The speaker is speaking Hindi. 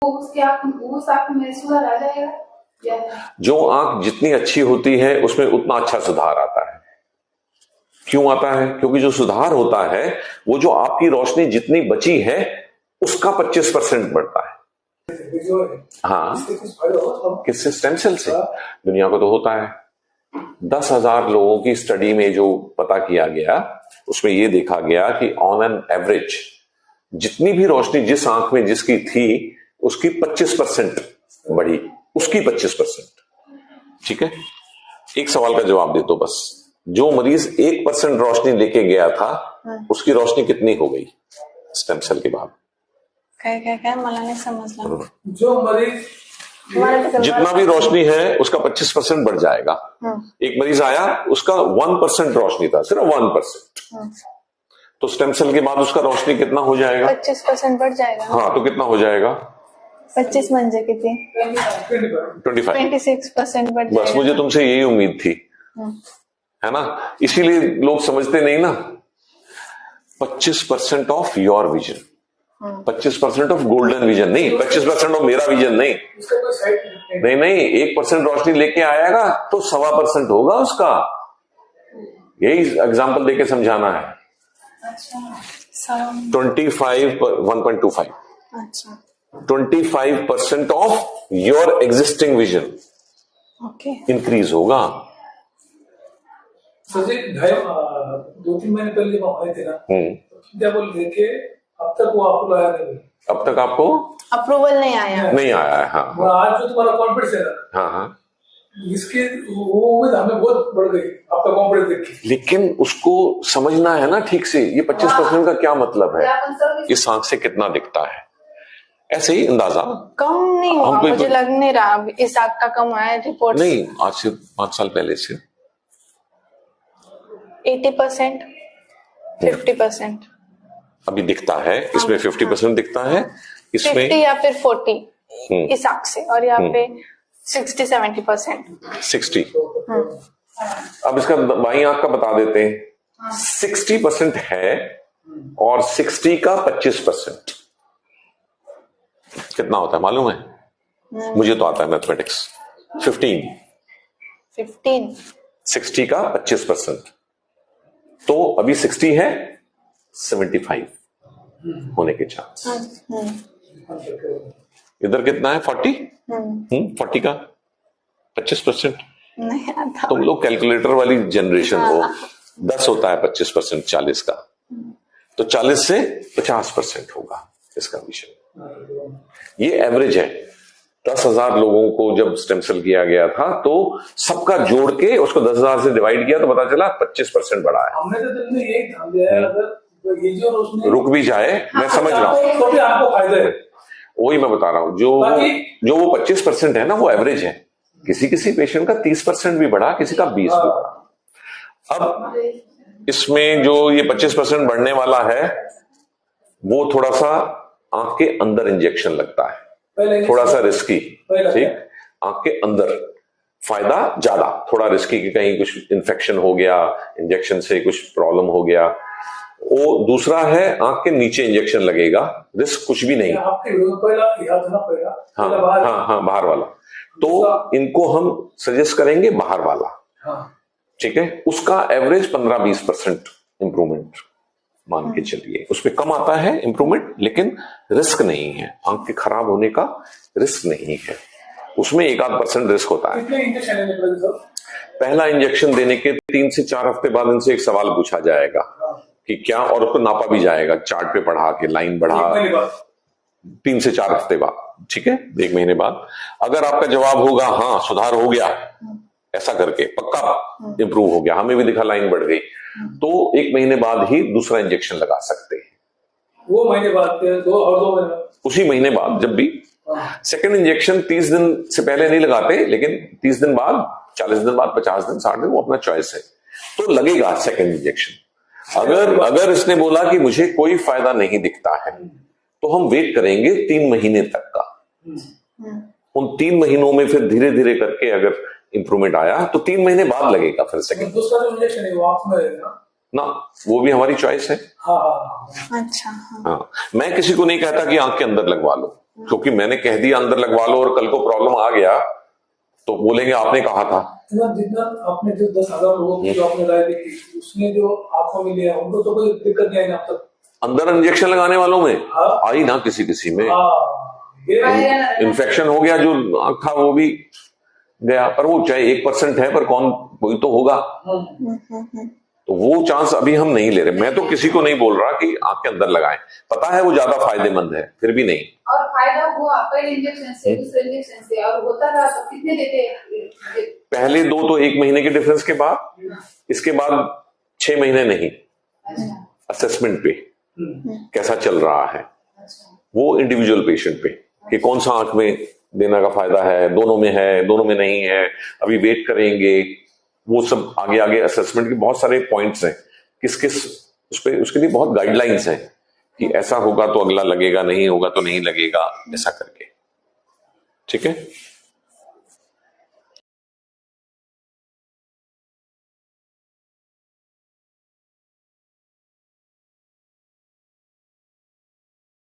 उसके आँख उस आँख में सुधार आ जाएगा? जो आंख जितनी अच्छी होती है उसमें उतना अच्छा सुधार आता है। क्यों आता है? क्योंकि जो सुधार होता है वो जो आपकी रोशनी जितनी बची है उसका 25% बढ़ता है। हाँ, किससे? स्टेम सेल से। दुनिया को तो होता है। 10,000 लोगों की स्टडी में जो पता किया गया उसमें यह देखा गया कि ऑन एन एवरेज जितनी भी रोशनी जिस आंख में जिसकी थी उसकी 25% बढ़ी, उसकी 25%। ठीक है, एक सवाल का जवाब दे दो बस। जो मरीज 1% रोशनी लेके गया था उसकी रोशनी कितनी हो गई स्टेम सेल के बाद? क्या मला नहीं समझना। जो मरीज जितना भी रोशनी है उसका 25% बढ़ जाएगा। एक मरीज आया उसका 1% रोशनी था, सिर्फ 1%। तो स्टेम सेल के बाद उसका रोशनी कितना हो जाएगा? 25% बढ़ जाएगा। हाँ, तो कितना हो जाएगा? 25 म्हणजे किती? 26% बढ़ जाएगा। बस मुझे तुमसे यही उम्मीद थी, है ना? इसीलिए लोग समझते नहीं ना। 25% of your vision, 25% of golden vision नहीं, 25% ऑफ मेरा विजन नहीं। नहीं, 1% रोशनी लेके आएगा तो 1.25% होगा उसका। यही एग्जाम्पल देके समझाना है। 1.25। अच्छा, 25% of your existing vision increase होगा। सर जी 2-3 महीने पहले जब हम आए थे ना, क्या बोल रहे कि अब तक वो आपको आया नहीं? अब तक आपको अप्रूवल नहीं आया है। हाँ, आज जो तुम्हारा कॉन्फिडेंस है ना, हाँ, इसकी वो उम्मीद हमें बहुत बढ़ गई आपका कॉन्फिडेंस देख के। लेकिन उसको समझना है ना ठीक से। ये 25% का क्या मतलब है? इस आंख से कितना दिखता है? ऐसे ही अंदाजा कम नहीं हुआ, मुझे लग नहीं रहा इस आंख का कम आया। रिपोर्ट नहीं, आज से 5 साल पहले से 80%, 50% अभी दिखता है। इसमें 50% दिखता है, इसमें 50 या फिर 40 इस आंख से, और यहाँ पे 60-70%। 60। अब इसका बाई आंख का बता देते हैं। 60% है और 60 का 25% कितना होता है मालूम है? मुझे तो आता है मैथमेटिक्स। 15। 60 का 25%, तो अभी 60 है, 75 होने के चांस। इधर कितना है? 40। 40 का 25% नहीं आता। तुम लोग कैलकुलेटर वाली जनरेशन हो। 10 होता है 25% 40 का, तो 40 से 50% होगा इसका विषय। ये एवरेज है। 10,000 लोगों को जब स्टेम सेल किया गया था तो सबका जोड़ के उसको 10,000 से डिवाइड किया तो पता चला 25% बढ़ा है। हमने तो दिल में यही ठान लिया है अगर ये जो रोशनी रुक भी जाए, मैं समझ रहा हूँ, तो भी आपको फायदा है। वही मैं बता रहा हूँ। जो वो 25% है ना, वो एवरेज है। किसी पेशेंट का 30% भी बढ़ा, किसी का 20 भी बढ़ा। अब इसमें जो ये 25% बढ़ने वाला है वो थोड़ा सा आंख के अंदर इंजेक्शन लगता है, थोड़ा सा रिस्की। ठीक, आंख के अंदर फायदा ज्यादा, थोड़ा रिस्की कि कहीं कुछ इन्फेक्शन हो गया, इंजेक्शन से कुछ प्रॉब्लम हो गया। वो दूसरा है आंख के नीचे इंजेक्शन लगेगा, रिस्क कुछ भी नहीं। हाँ, बाहर वाला। तो इनको हम सजेस्ट करेंगे बाहर वाला। ठीक है, उसका एवरेज 15-20% इंप्रूवमेंट मान के चलिए। उसमें कम आता है इंप्रूवमेंट, लेकिन रिस्क नहीं है, आंख के खराब होने का रिस्क नहीं है। उसमें 1-8% रिस्क होता है। पहला इंजेक्शन देने के 3 से 4 हफ्ते बाद इनसे एक सवाल पूछा जाएगा कि क्या, और उसको नापा भी जाएगा चार्ट पे पढ़ा के, लाइन बढ़ा। 3 से 4 हफ्ते बाद, ठीक है, 1 महीने बाद। अगर आपका जवाब होगा हाँ सुधार हो गया, ऐसा करके पक्का इंप्रूव हो गया, हमें भी दिखा लाइन बढ़ गई, तो 1 महीने बाद ही दूसरा इंजेक्शन लगा सकते हैं। वो महीने बाद 2 महीने, उसी महीने बाद जब भी। सेकंड इंजेक्शन 30 दिन से पहले नहीं लगाते, लेकिन 30 दिन बाद, 40 दिन बाद, 50 दिन, 60 दिन, वो अपना चॉइस है, तो लगेगा सेकंड इंजेक्शन। अगर इसने बोला कि मुझे कोई फायदा नहीं दिखता है तो हम वेट करेंगे 3 महीने तक का। उन 3 महीनों में फिर धीरे धीरे करके अगर इंप्रूवमेंट आया तो 3 महीने बाद लगेगा फिर सेकंड। दूसरा जो इंजेक्शन है वो आप में रहेगा ना, वो भी हमारी चॉइस है। हाँ। अच्छा। हाँ, मैं किसी को नहीं कहता कि आंख के अंदर लगवा लो, क्योंकि मैंने कह दिया अंदर लगवा लो और कल को प्रॉब्लम आ गया तो बोलेंगे आपने कहा था। जितना आपने जो 10,000 लोगों को जो आपने राय देखी उसमें जो आपको मिले हैं उनको तो कोई दिक्कत नहीं आई ना अब तक? अंदर इंजेक्शन लगाने वालों में आई ना, किसी किसी में इन्फेक्शन हो गया, जो आँख था वो भी गया, पर वो चाहे 1% है पर कौन, कोई तो होगा। तो वो चांस अभी हम नहीं ले रहे। मैं तो किसी को नहीं बोल रहा कि आंख के अंदर लगाएं, पता है वो ज्यादा फायदेमंद है, फिर भी नहीं। और फायदा हुआ पहले इंजेक्शन से, दूसरे इंजेक्शन से, और होता था तो कितने देते? पहले 2 तो 1 महीने के डिफरेंस के बाद, इसके बाद 6 महीने नहीं। असेसमेंट पे कैसा चल रहा है वो इंडिविजुअल पेशेंट पे, कि कौन सा आंख में देने का फायदा है, दोनों में है, दोनों में नहीं है, अभी वेट करेंगे, वो सब आगे आगे असेसमेंट के बहुत सारे पॉइंट्स हैं, किस किस उसके लिए बहुत गाइडलाइंस हैं कि ऐसा होगा तो अगला लगेगा, नहीं होगा तो नहीं लगेगा, ऐसा करके। ठीक है।